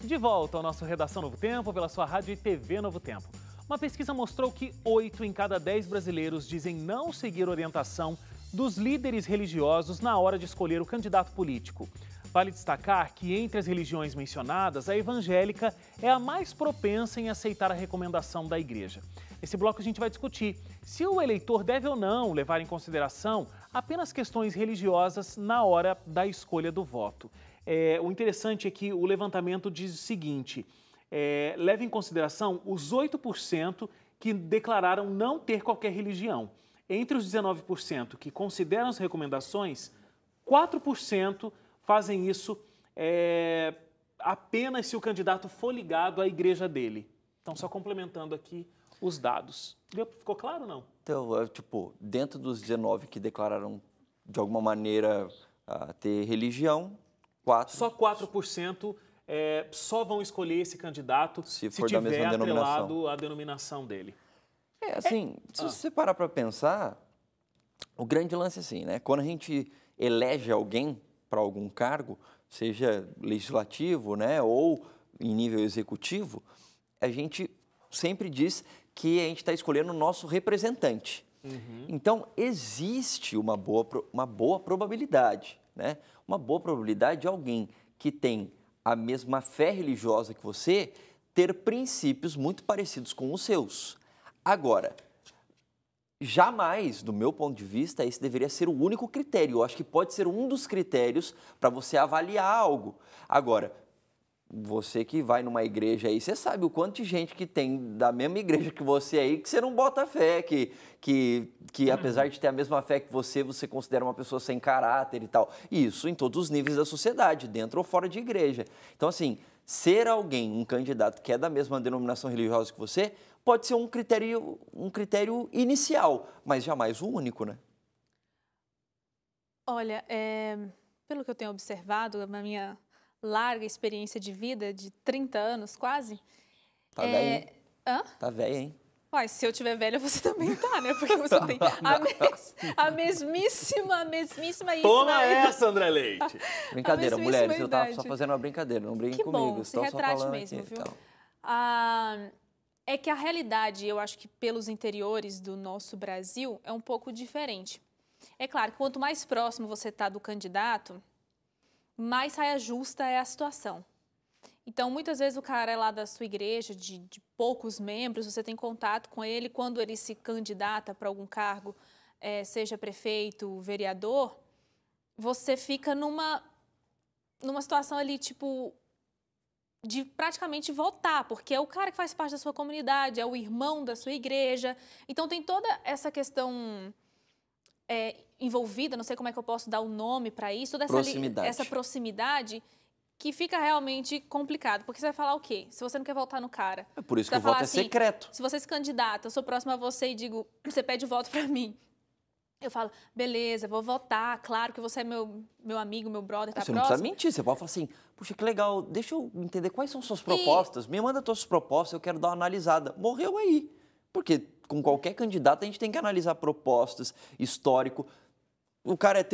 De volta ao nosso Redação Novo Tempo pela sua rádio e TV Novo Tempo. Uma pesquisa mostrou que 8 em cada 10 brasileiros dizem não seguir orientação dos líderes religiosos na hora de escolher o candidato político. Vale destacar que entre as religiões mencionadas, a evangélica é a mais propensa em aceitar a recomendação da igreja. Nesse bloco a gente vai discutir se o eleitor deve ou não levar em consideração apenas questões religiosas na hora da escolha do voto. O interessante é que o levantamento diz o seguinte: leva em consideração os 8% que declararam não ter qualquer religião. Entre os 19% que consideram as recomendações, 4% fazem isso apenas se o candidato for ligado à igreja dele. Então, só complementando aqui os dados. Ficou claro ou não? Então, dentro dos 19 que declararam de alguma maneira ter religião, 4... Só 4% só vão escolher esse candidato se for tiver da mesma denominação. atrelado à denominação dele. Se você parar para pensar, o grande lance é assim, né? Quando a gente elege alguém para algum cargo, seja legislativo, né, ou em nível executivo, a gente sempre diz que a gente está escolhendo o nosso representante. Uhum. Então, existe uma boa probabilidade, né? Uma boa probabilidade de alguém que tem a mesma fé religiosa que você ter princípios muito parecidos com os seus. Agora, jamais, do meu ponto de vista, esse deveria ser o único critério. Eu acho que pode ser um dos critérios para você avaliar algo. Agora, você que vai numa igreja aí, você sabe o quanto de gente que tem da mesma igreja que você aí, que você não bota fé, que apesar de ter a mesma fé que você considera uma pessoa sem caráter e tal. Isso em todos os níveis da sociedade, dentro ou fora de igreja. Então, assim, ser alguém, um candidato que é da mesma denominação religiosa que você, pode ser um critério inicial, mas jamais o único, né? Olha, pelo que eu tenho observado na minha larga experiência de vida, de 30 anos quase... Tá velha, hein? Hã? Tá velha, hein? Uai, se eu tiver velha, você também tá, né? Porque você tem a mesmíssima Toma essa, André Leite! Brincadeira, mulheres, eu tava só fazendo uma brincadeira, não briguem comigo. Bom, se retrate mesmo, aqui, viu? Então. É que a realidade, eu acho que pelos interiores do nosso Brasil, é um pouco diferente. É claro que quanto mais próximo você está do candidato, mais saia justa é a situação. Então, muitas vezes o cara é lá da sua igreja, de poucos membros, você tem contato com ele, quando ele se candidata para algum cargo, seja prefeito, vereador, você fica numa situação ali, tipo, de praticamente votar, porque é o cara que faz parte da sua comunidade, é o irmão da sua igreja. Então, tem toda essa questão envolvida, não sei como é que eu posso dar o nome para isso, toda essa proximidade que fica realmente complicado, porque você vai falar o quê? Se você não quer votar no cara. É por isso que o voto é secreto. Se você se candidata, eu sou próxima a você e digo, você pede o voto para mim. Eu falo, beleza, vou votar, claro que você é meu amigo, meu brother, tá próximo. Você não precisa mentir, você pode falar assim, puxa, que legal, deixa eu entender quais são suas propostas, me manda suas propostas, eu quero dar uma analisada. Morreu aí, porque com qualquer candidato a gente tem que analisar propostas, histórico. O cara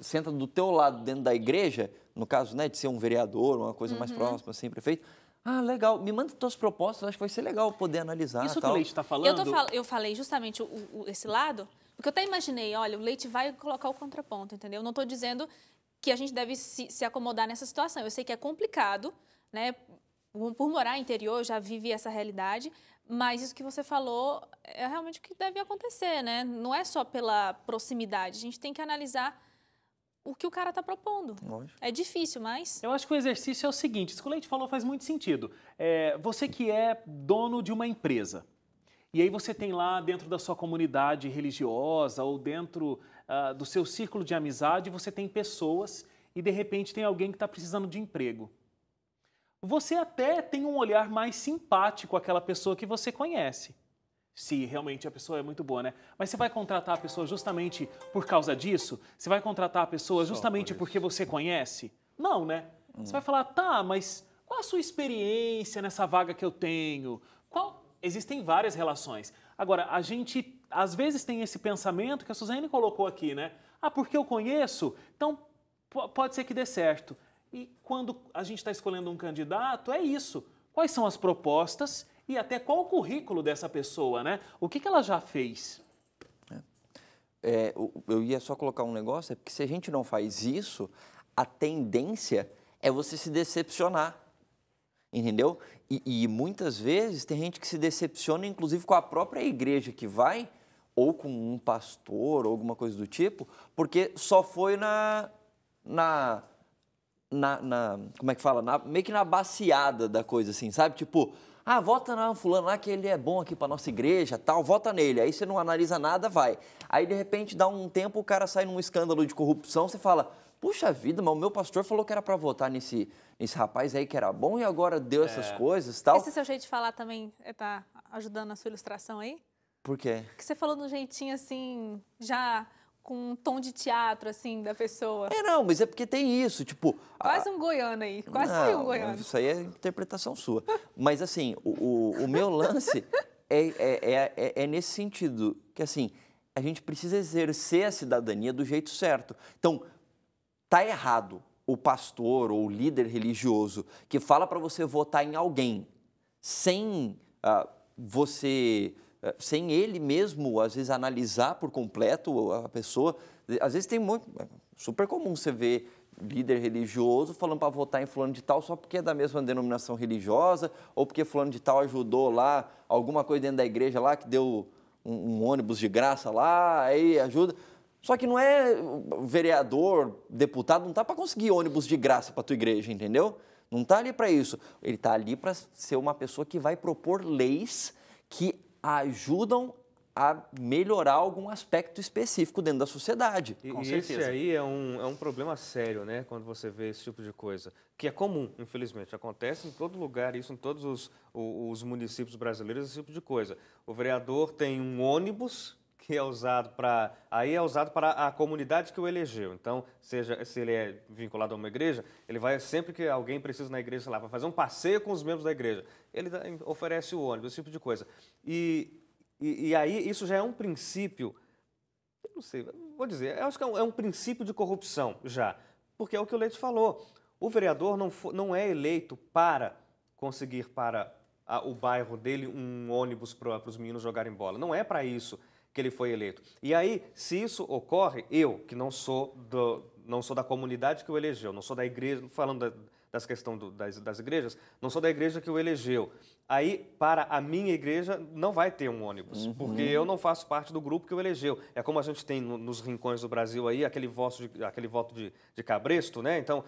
senta do teu lado dentro da igreja, no caso, né, de ser um vereador, uma coisa mais próxima, assim, prefeito. Ah, legal, me manda suas propostas, acho que vai ser legal poder analisar. Isso tal. que o Leite está falando? Eu falei justamente esse lado, porque eu até imaginei, olha, o Leite vai colocar o contraponto, entendeu? Não estou dizendo que a gente deve se acomodar nessa situação. Eu sei que é complicado, né? Por morar interior, eu já vivi essa realidade, mas isso que você falou é realmente o que deve acontecer, né? Não é só pela proximidade, a gente tem que analisar o que o cara está propondo. Lógico. É difícil, mas... Eu acho que o exercício é o seguinte, isso que o Leite falou faz muito sentido. Você que é dono de uma empresa, e aí você tem lá dentro da sua comunidade religiosa ou dentro do seu círculo de amizade, você tem pessoas e de repente tem alguém que está precisando de emprego. Você até tem um olhar mais simpático àquela pessoa que você conhece. Se realmente a pessoa é muito boa, né? Mas você vai contratar a pessoa justamente por causa disso? Você vai contratar a pessoa justamente porque você conhece? Não, né? Você vai falar, tá, mas qual a sua experiência nessa vaga que eu tenho? Existem várias relações. Agora, a gente às vezes tem esse pensamento que a Suzane colocou aqui, né? Ah, porque eu conheço, então pode ser que dê certo. E quando a gente está escolhendo um candidato, é isso. Quais são as propostas e até qual o currículo dessa pessoa, né? O que ela já fez? Eu ia só colocar um negócio, porque se a gente não faz isso, a tendência é você se decepcionar, entendeu? E muitas vezes tem gente que se decepciona, inclusive com a própria igreja que vai, ou com um pastor, ou alguma coisa do tipo, porque só foi como é que fala? Meio que na baciada da coisa, assim, sabe? Tipo, vota na fulano lá que ele é bom aqui para nossa igreja, tal, vota nele. Aí você não analisa nada, vai. Aí, de repente, dá um tempo, o cara sai num escândalo de corrupção, você fala, puxa vida, mas o meu pastor falou que era para votar nesse rapaz aí que era bom e agora deu essas coisas, tal. Esse seu jeito de falar também está ajudando na sua ilustração aí? Por quê? Porque você falou de um jeitinho assim, já com um tom de teatro, assim, da pessoa. Não, mas é porque tem isso, tipo... Quase um goiano aí, quase saiu um goiano. Isso aí é interpretação sua. Mas, assim, o meu lance é nesse sentido, que, assim, a gente precisa exercer a cidadania do jeito certo. Então, tá errado o pastor ou o líder religioso que fala para você votar em alguém sem sem ele mesmo, às vezes, analisar por completo a pessoa. Às vezes tem super comum você ver líder religioso falando para votar em fulano de tal só porque é da mesma denominação religiosa ou porque fulano de tal ajudou lá, alguma coisa dentro da igreja lá que deu um ônibus de graça lá, aí ajuda. Só que não é vereador, deputado, não está para conseguir ônibus de graça para a tua igreja, entendeu? Não está ali para isso. Ele está ali para ser uma pessoa que vai propor leis que ajudam a melhorar algum aspecto específico dentro da sociedade. E esse aí é um problema sério, né? Quando você vê esse tipo de coisa, que é comum, infelizmente. Acontece em todo lugar, isso em todos os municípios brasileiros, esse tipo de coisa. O vereador tem um ônibus que é usado para a comunidade que o elegeu. Então, se ele é vinculado a uma igreja, ele vai sempre que alguém precisa na igreja, sei lá, para fazer um passeio com os membros da igreja, ele oferece o ônibus, esse tipo de coisa. E aí isso já é um princípio, eu não sei, vou dizer, eu acho que é um princípio de corrupção já, porque é o que o Leite falou. O vereador não é eleito para conseguir para o bairro dele um ônibus para os meninos jogarem bola. Não é para isso que ele foi eleito. E aí, se isso ocorre, eu, que não sou da comunidade que o elegeu, não sou da igreja, falando das questões das igrejas, não sou da igreja que o elegeu. Aí, para a minha igreja, não vai ter um ônibus, porque eu não faço parte do grupo que o elegeu. É como a gente tem nos rincões do Brasil aí, aquele voto de cabresto, né? Então,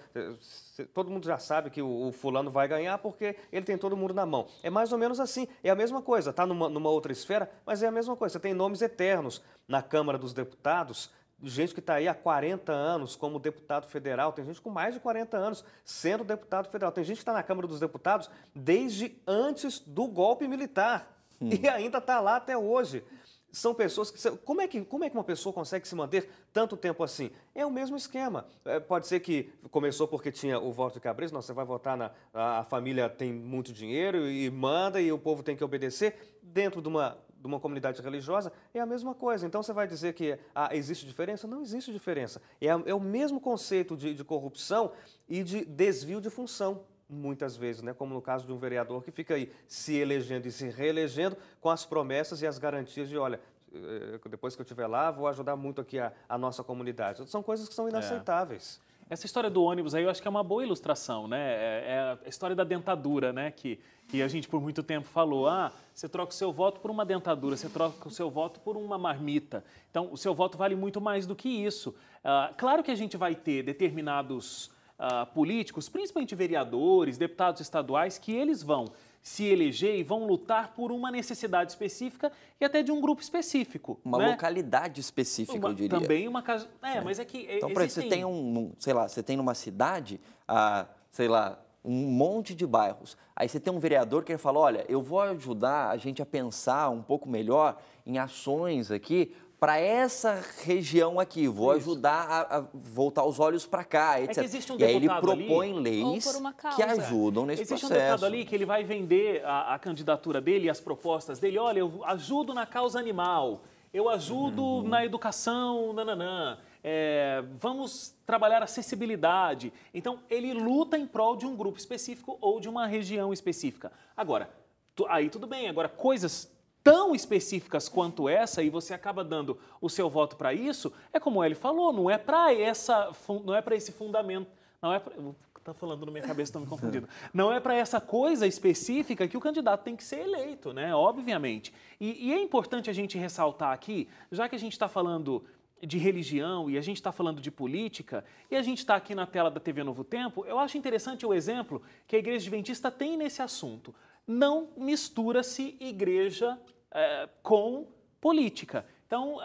todo mundo já sabe que o fulano vai ganhar porque ele tem todo mundo na mão. É mais ou menos assim, é a mesma coisa, está numa outra esfera, mas é a mesma coisa. Você tem nomes eternos na Câmara dos Deputados, gente que está aí há 40 anos como deputado federal, tem gente com mais de 40 anos sendo deputado federal, tem gente que está na Câmara dos Deputados desde antes do golpe militar e ainda está lá até hoje. São pessoas que... Como é que uma pessoa consegue se manter tanto tempo assim? É o mesmo esquema. Pode ser que começou porque tinha o voto de cabresto, não, você vai votar a família tem muito dinheiro e manda e o povo tem que obedecer dentro de uma comunidade religiosa, é a mesma coisa. Então, você vai dizer que existe diferença? Não existe diferença. É o mesmo conceito de corrupção e de desvio de função, muitas vezes, né? Como no caso de um vereador que fica aí se elegendo e se reelegendo com as promessas e as garantias de, olha, depois que eu estiver lá, vou ajudar muito aqui a nossa comunidade. São coisas que são inaceitáveis. Essa história do ônibus aí eu acho que é uma boa ilustração, né? É a história da dentadura, né? Que a gente por muito tempo falou, você troca o seu voto por uma dentadura, você troca o seu voto por uma marmita. Então, o seu voto vale muito mais do que isso. Claro que a gente vai ter determinados políticos, principalmente vereadores, deputados estaduais, que eles vão se eleger e vão lutar por uma necessidade específica e até de um grupo específico. Uma né? localidade específica, eu diria. Também uma casa... mas é que então, por exemplo, você tem você tem numa cidade, um monte de bairros. Aí você tem um vereador que fala, olha, eu vou ajudar a gente a pensar um pouco melhor em ações aqui para essa região aqui, vou ajudar a voltar os olhos para cá, etc. É que existe um e aí ele deputado propõe ali, leis que ajudam nesse processo. Existe um deputado ali que ele vai vender a candidatura dele e as propostas dele, olha, eu ajudo na causa animal, eu ajudo na educação, nananã. vamos trabalhar acessibilidade. Então, ele luta em prol de um grupo específico ou de uma região específica. Agora, aí tudo bem. Agora, coisas tão específicas quanto essa, e você acaba dando o seu voto para isso, é como ele falou, não é para esse fundamento, tá falando na minha cabeça, estou me confundindo. Não é para essa coisa específica que o candidato tem que ser eleito, né? Obviamente. E é importante a gente ressaltar aqui, já que a gente está falando de religião e a gente está falando de política, e a gente está aqui na tela da TV Novo Tempo, eu acho interessante o exemplo que a Igreja Adventista tem nesse assunto. Não mistura-se igreja com política. Então,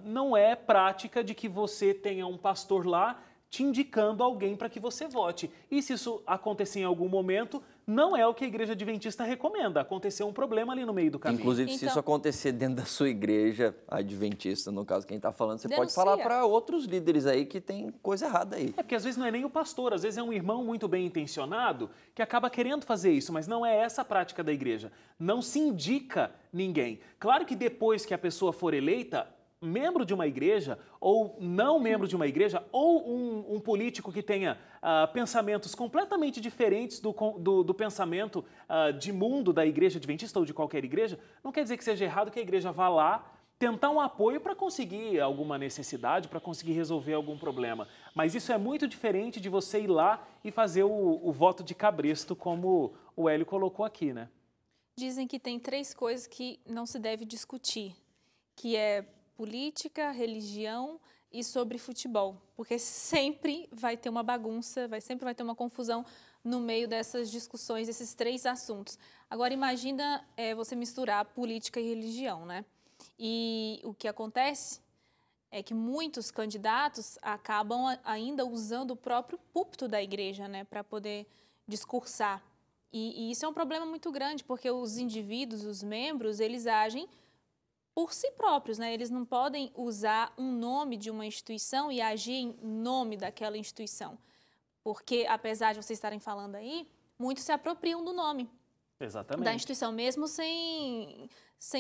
não é prática de que você tenha um pastor lá te indicando alguém para que você vote. E se isso acontecer em algum momento, não é o que a Igreja Adventista recomenda. Aconteceu um problema ali no meio do caminho. Inclusive, então, se isso acontecer dentro da sua igreja adventista, no caso quem está falando, você denuncia. pode falar para outros líderes aí que tem coisa errada aí. Porque às vezes não é nem o pastor, às vezes é um irmão muito bem intencionado que acaba querendo fazer isso, mas não é essa a prática da igreja. Não se indica ninguém. Claro que depois que a pessoa for eleita, membro de uma igreja ou não membro de uma igreja ou um político que tenha pensamentos completamente diferentes do pensamento de mundo da Igreja Adventista ou de qualquer igreja, não quer dizer que seja errado que a igreja vá lá tentar um apoio para conseguir alguma necessidade, para conseguir resolver algum problema. Mas isso é muito diferente de você ir lá e fazer o voto de cabresto, como o Hélio colocou aqui, né? Dizem que tem 3 coisas que não se deve discutir, que é política, religião e sobre futebol, porque sempre vai ter uma bagunça, sempre vai ter uma confusão no meio dessas discussões, desses 3 assuntos. Agora, imagina você misturar política e religião, né? E o que acontece é que muitos candidatos acabam ainda usando o próprio púlpito da igreja, né, para poder discursar. E isso é um problema muito grande, porque os indivíduos, os membros, eles agem por si próprios, né? Eles não podem usar um nome de uma instituição e agir em nome daquela instituição. Porque, apesar de vocês estarem falando aí, muitos se apropriam do nome. Exatamente. Da instituição, mesmo sem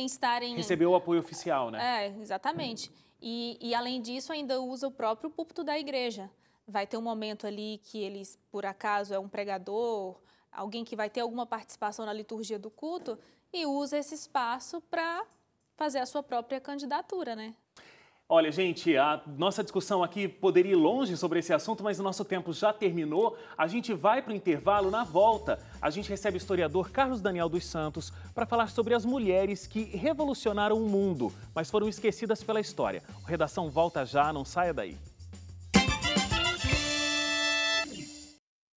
estarem... Recebeu o apoio oficial, né? Exatamente. E, além disso, ainda usa o próprio púlpito da igreja. Vai ter um momento ali que eles, por acaso, é um pregador, alguém que vai ter alguma participação na liturgia do culto, e usa esse espaço para fazer a sua própria candidatura, né? Olha, gente, a nossa discussão aqui poderia ir longe sobre esse assunto, mas o nosso tempo já terminou. A gente vai para o intervalo. Na volta, a gente recebe o historiador Carlos Daniel dos Santos para falar sobre as mulheres que revolucionaram o mundo, mas foram esquecidas pela história. O Redação volta já, não saia daí.